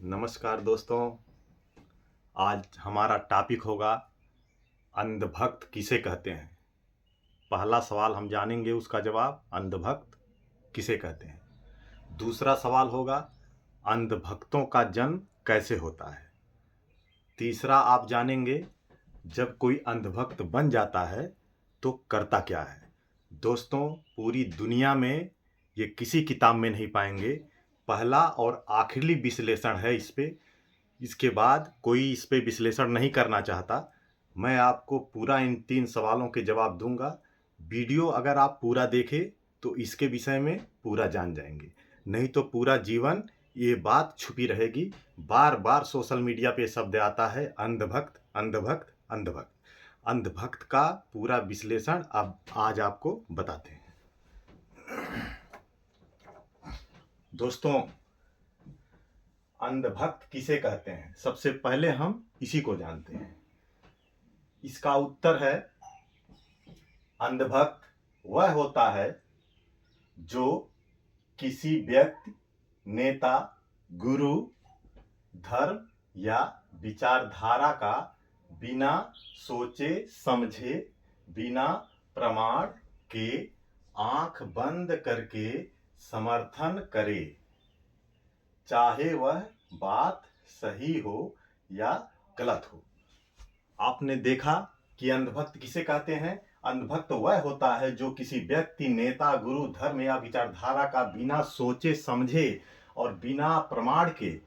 नमस्कार दोस्तों। आज हमारा टॉपिक होगा अंधभक्त किसे कहते हैं। पहला सवाल हम जानेंगे, उसका जवाब अंधभक्त किसे कहते हैं। दूसरा सवाल होगा अंधभक्तों का जन्म कैसे होता है। तीसरा आप जानेंगे जब कोई अंधभक्त बन जाता है तो करता क्या है। दोस्तों, पूरी दुनिया में ये किसी किताब में नहीं पाएंगे। पहला और आखिरी विश्लेषण है इस पे। इसके बाद कोई इस पे विश्लेषण नहीं करना चाहता। मैं आपको पूरा इन 3 सवालों के जवाब दूंगा। वीडियो अगर आप पूरा देखें तो इसके विषय में पूरा जान जाएंगे, नहीं तो पूरा जीवन ये बात छुपी रहेगी। बार बार सोशल मीडिया पे शब्द आता है अंधभक्त अंधभक्त अंधभक्त। अंधभक्त का पूरा विश्लेषण अब आज आपको बताते हैं। दोस्तों, अंधभक्त किसे कहते हैं, सबसे पहले हम इसी को जानते हैं। इसका उत्तर है अंधभक्त वह होता है जो किसी व्यक्ति, नेता, गुरु, धर्म या विचारधारा का बिना सोचे समझे, बिना प्रमाण के आंख बंद करके समर्थन करे, चाहे वह बात सही हो या गलत हो। आपने देखा कि अंधभक्त किसे कहते हैं। अंधभक्त वह होता है जो किसी व्यक्ति, नेता, गुरु, धर्म या विचारधारा का बिना सोचे समझे और बिना प्रमाण के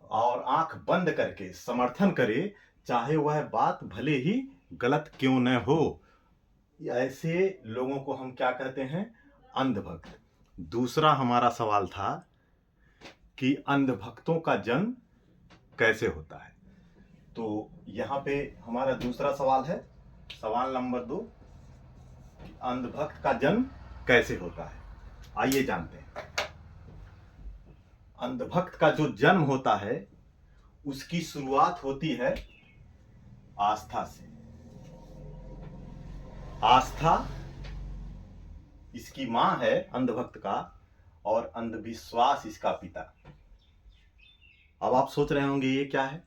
और आंख बंद करके समर्थन करे, चाहे वह बात भले ही गलत क्यों न हो। ऐसे लोगों को हम क्या कहते हैं, अंधभक्त। दूसरा हमारा सवाल था कि अंधभक्तों का जन्म कैसे होता है। तो यहाँ पे हमारा दूसरा सवाल है, सवाल नंबर 2, अंधभक्त का जन्म कैसे होता है। आइए जानते हैं। अंधभक्त का जो जन्म होता है उसकी शुरुआत होती है आस्था से। आस्था इसकी मां है अंधभक्त का, और अंधविश्वास इसका पिता। अब आप सोच रहे होंगे ये क्या है।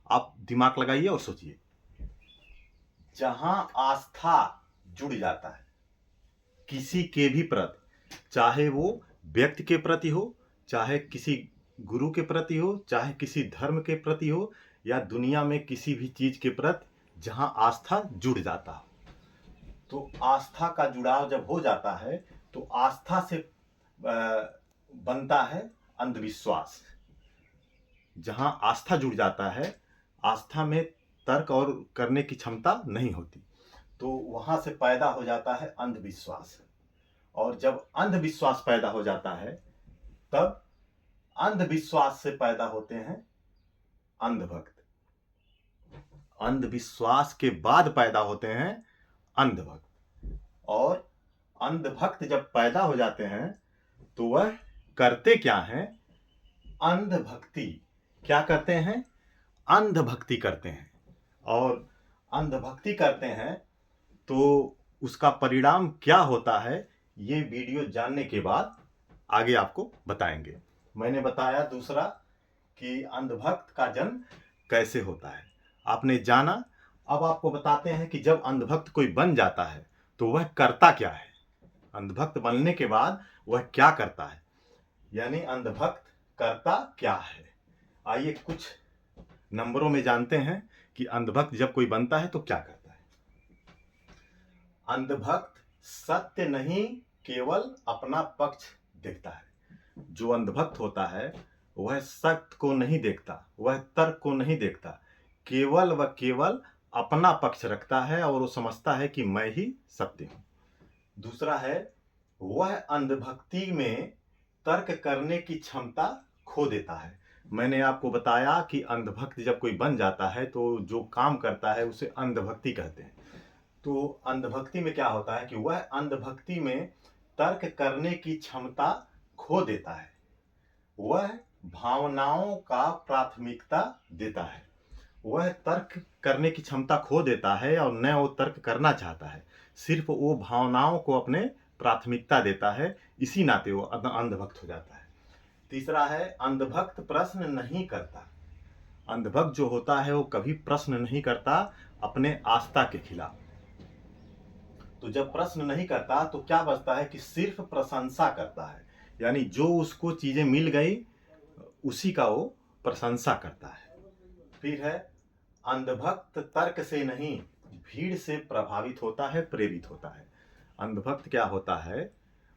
आप दिमाग लगाइए और सोचिए। जहां आस्था जुड़ जाता है किसी के भी प्रति, चाहे वो व्यक्ति के प्रति हो, चाहे किसी गुरु के प्रति हो, चाहे किसी धर्म के प्रति हो, या दुनिया में किसी भी चीज के प्रति, जहां आस्था जुड़ जाता हो, तो आस्था का जुड़ाव जब हो जाता है तो आस्था से बनता है अंधविश्वास। जहां आस्था जुड़ जाता है, आस्था में तर्क और करने की क्षमता नहीं होती, तो वहां से पैदा हो जाता है अंधविश्वास। और जब अंधविश्वास पैदा हो जाता है तब अंधविश्वास से पैदा होते हैं अंधभक्त। अंधविश्वास के बाद पैदा होते हैं अंधभक्त। और अंधभक्त जब पैदा हो जाते हैं तो वह करते क्या हैं, अंधभक्ति। क्या करते हैं, अंधभक्ति करते हैं। और अंधभक्ति करते हैं तो उसका परिणाम क्या होता है, ये वीडियो जानने के बाद आगे आपको बताएंगे। मैंने बताया दूसरा कि अंधभक्त का जन्म कैसे होता है, आपने जाना। अब आपको बताते हैं कि जब अंधभक्त कोई बन जाता है तो वह करता क्या है। अंधभक्त बनने के बाद वह क्या करता है, यानी अंधभक्त करता क्या है। आइए कुछ नंबरों में जानते हैं कि अंधभक्त जब कोई बनता है तो क्या करता है। अंधभक्त सत्य नहीं केवल अपना पक्ष देखता है। जो अंधभक्त होता है वह सत्य को नहीं देखता, वह तर्क को नहीं देखता, केवल व केवल अपना पक्ष रखता है और वो समझता है कि मैं ही सत्य हूं। दूसरा है, वह अंधभक्ति में तर्क करने की क्षमता खो देता है। मैंने आपको बताया कि अंधभक्त जब कोई बन जाता है तो जो काम करता है उसे अंधभक्ति कहते हैं। तो अंधभक्ति में क्या होता है कि वह अंधभक्ति में तर्क करने की क्षमता खो देता है। वह भावनाओं का प्राथमिकता देता है। वह तर्क करने की क्षमता खो देता है और न वो तर्क करना चाहता है, सिर्फ वो भावनाओं को अपने प्राथमिकता देता है। इसी नाते वो अंधभक्त हो जाता है। तीसरा है अंधभक्त प्रश्न नहीं करता। अंधभक्त जो होता है वो कभी प्रश्न नहीं करता अपने आस्था के खिलाफ। तो जब प्रश्न नहीं करता तो क्या बचता है कि सिर्फ प्रशंसा करता है, यानी जो उसको चीजें मिल गई उसी का वो प्रशंसा करता है। फिर है अंधभक्त तर्क से नहीं भीड़ से प्रभावित होता है, प्रेरित होता है। अंधभक्त क्या होता है,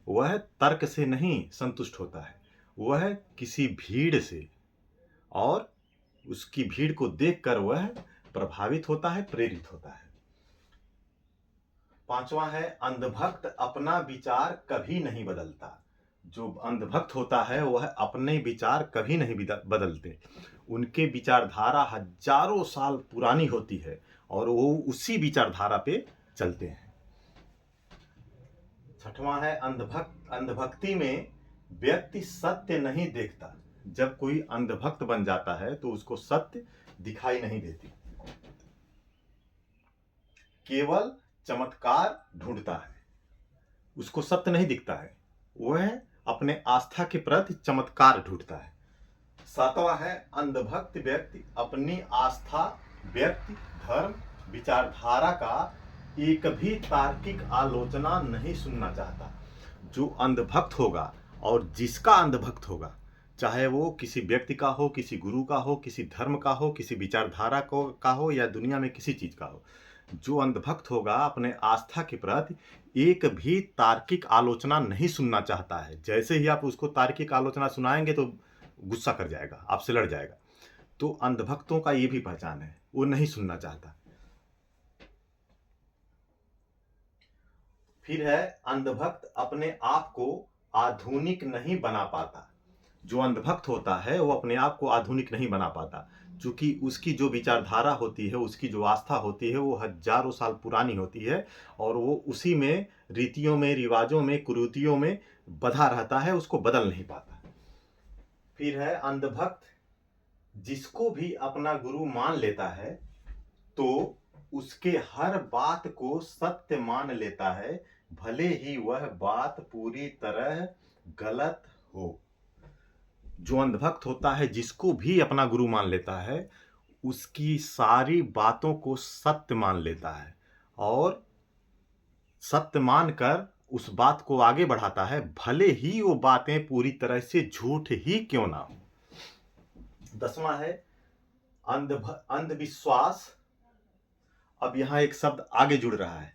वह तर्क से नहीं संतुष्ट होता है, वह किसी भीड़ से और उसकी भीड़ को देखकर वह प्रभावित होता है, प्रेरित होता है। पांचवा है अंधभक्त अपना विचार कभी नहीं बदलता। जो अंधभक्त होता है वह अपने विचार कभी नहीं बदलते। उनके विचारधारा हजारों साल पुरानी होती है और वो उसी विचारधारा पे चलते हैं। छठवां है अंधभक्ति में व्यक्ति सत्य नहीं देखता। जब कोई अंधभक्त बन जाता है तो उसको सत्य दिखाई नहीं देती, केवल चमत्कार ढूंढता है, उसको सत्य नहीं दिखता है, वह अपने आस्था के प्रति चमत्कार ढूंढता है। सातवां है अंधभक्त व्यक्ति अपनी आस्था, व्यक्ति, धर्म, विचारधारा का एक भी तार्किक आलोचना नहीं सुनना चाहता। जो अंधभक्त होगा और जिसका अंधभक्त होगा, चाहे वो किसी व्यक्ति का हो, किसी गुरु का हो, किसी धर्म का हो, किसी विचारधारा का हो या दुनिया में किसी चीज का हो, जो अंधभक्त होगा अपने आस्था के प्रति एक भी तार्किक आलोचना नहीं सुनना चाहता है। जैसे ही आप उसको तार्किक आलोचना सुनाएंगे तो गुस्सा कर जाएगा, आपसे लड़ जाएगा। तो अंधभक्तों का ये भी पहचान है, वो नहीं सुनना चाहता। फिर है अंधभक्त अपने आप को आधुनिक नहीं बना पाता। जो अंधभक्त होता है वो अपने आप को आधुनिक नहीं बना पाता, क्योंकि उसकी जो विचारधारा होती है, उसकी जो आस्था होती है वो हजारों साल पुरानी होती है और वो उसी में रीतियों में, रिवाजों में, कुरीतियों में बंधा रहता है, उसको बदल नहीं पाता। फिर है अंधभक्त जिसको भी अपना गुरु मान लेता है तो उसके हर बात को सत्य मान लेता है, भले ही वह बात पूरी तरह गलत हो। जो अंधभक्त होता है जिसको भी अपना गुरु मान लेता है उसकी सारी बातों को सत्य मान लेता है और सत्य मानकर उस बात को आगे बढ़ाता है, भले ही वो बातें पूरी तरह से झूठ ही क्यों ना हो। 10वां है अंधविश्वास। अब यहां एक शब्द आगे जुड़ रहा है,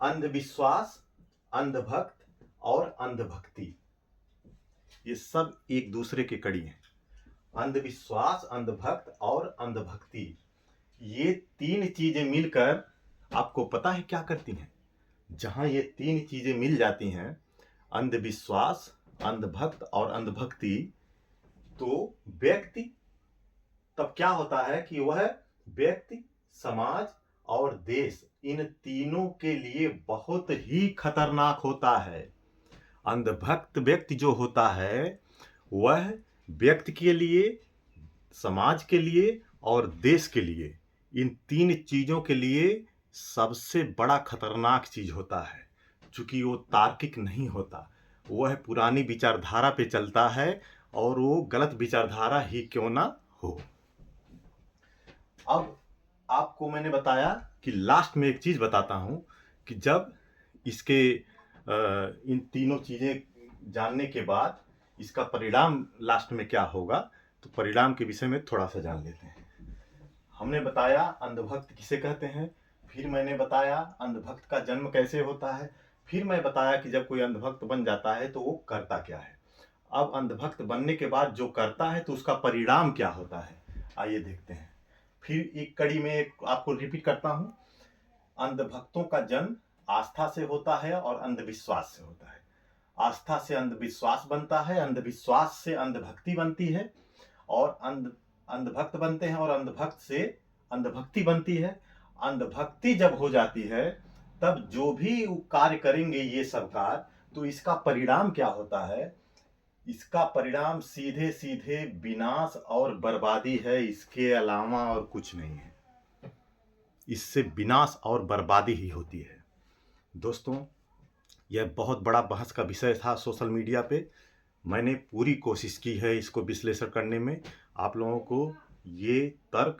अंधविश्वास, अंधभक्त और अंधभक्ति, ये सब एक दूसरे के कड़ी हैं। अंधविश्वास, अंधभक्त और अंधभक्ति, ये तीन चीजें मिलकर आपको पता है क्या करती हैं? जहां ये तीन चीजें मिल जाती हैं, अंधविश्वास, अंधभक्त और अंधभक्ति, तो व्यक्ति तब क्या होता है कि वह व्यक्ति, समाज और देश, इन तीनों के लिए बहुत ही खतरनाक होता है। अंधभक्त व्यक्ति जो होता है वह व्यक्ति के लिए, समाज के लिए और देश के लिए, इन तीन चीजों के लिए सबसे बड़ा खतरनाक चीज होता है, क्योंकि वो तार्किक नहीं होता, वह पुरानी विचारधारा पे चलता है और वो गलत विचारधारा ही क्यों ना हो। अब आपको मैंने बताया कि लास्ट में एक चीज बताता हूं कि जब इसके इन तीनों चीजें जानने के बाद इसका परिणाम लास्ट में क्या होगा, तो परिणाम के विषय में थोड़ा सा जान लेते हैं। हमने बताया अंधभक्त किसे कहते हैं, फिर मैंने बताया अंधभक्त का जन्म कैसे होता है, फिर मैं बताया कि जब कोई अंधभक्त बन जाता है तो वो करता क्या है। अब अंधभक्त बनने के बाद जो करता है तो उसका परिणाम क्या होता है, आइए देखते हैं। फिर एक कड़ी में आपको रिपीट करता हूं, अंधभक्तों का जन्म आस्था से होता है और अंधविश्वास से होता है। आस्था से अंधविश्वास बनता है, अंधविश्वास से अंधभक्ति बनती है और अंधभक्त बनते हैं और अंधभक्त से अंधभक्ति बनती है। अंधभक्ति जब हो जाती है तब जो भी कार्य करेंगे ये सब कार्य, तो इसका परिणाम क्या होता है, इसका परिणाम सीधे सीधे विनाश और बर्बादी है, इसके अलावा और कुछ नहीं है। इससे विनाश और बर्बादी ही होती है। दोस्तों, यह बहुत बड़ा बहस का विषय था सोशल मीडिया पे, मैंने पूरी कोशिश की है इसको विश्लेषण करने में। आप लोगों को ये तर्क,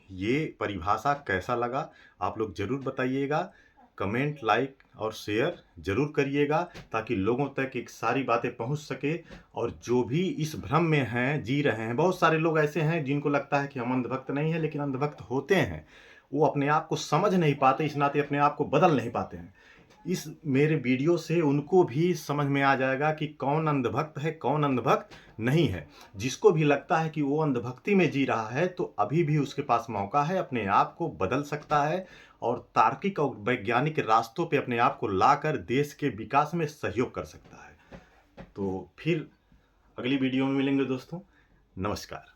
ये परिभाषा कैसा लगा आप लोग ज़रूर बताइएगा। कमेंट, लाइक और शेयर ज़रूर करिएगा ताकि लोगों तक एक सारी बातें पहुंच सके। और जो भी इस भ्रम में हैं, जी रहे हैं, बहुत सारे लोग ऐसे हैं जिनको लगता है कि हम अंधभक्त नहीं हैं, लेकिन अंधभक्त होते हैं। वो अपने आप को समझ नहीं पाते, इस नाते अपने आप को बदल नहीं पाते हैं। इस मेरे वीडियो से उनको भी समझ में आ जाएगा कि कौन अंधभक्त है, कौन अंधभक्त नहीं है। जिसको भी लगता है कि वो अंधभक्ति में जी रहा है, तो अभी भी उसके पास मौका है, अपने आप को बदल सकता है और तार्किक और वैज्ञानिक रास्तों पे अपने आप को लाकर देश के विकास में सहयोग कर सकता है। तो फिर अगली वीडियो में मिलेंगे दोस्तों। नमस्कार।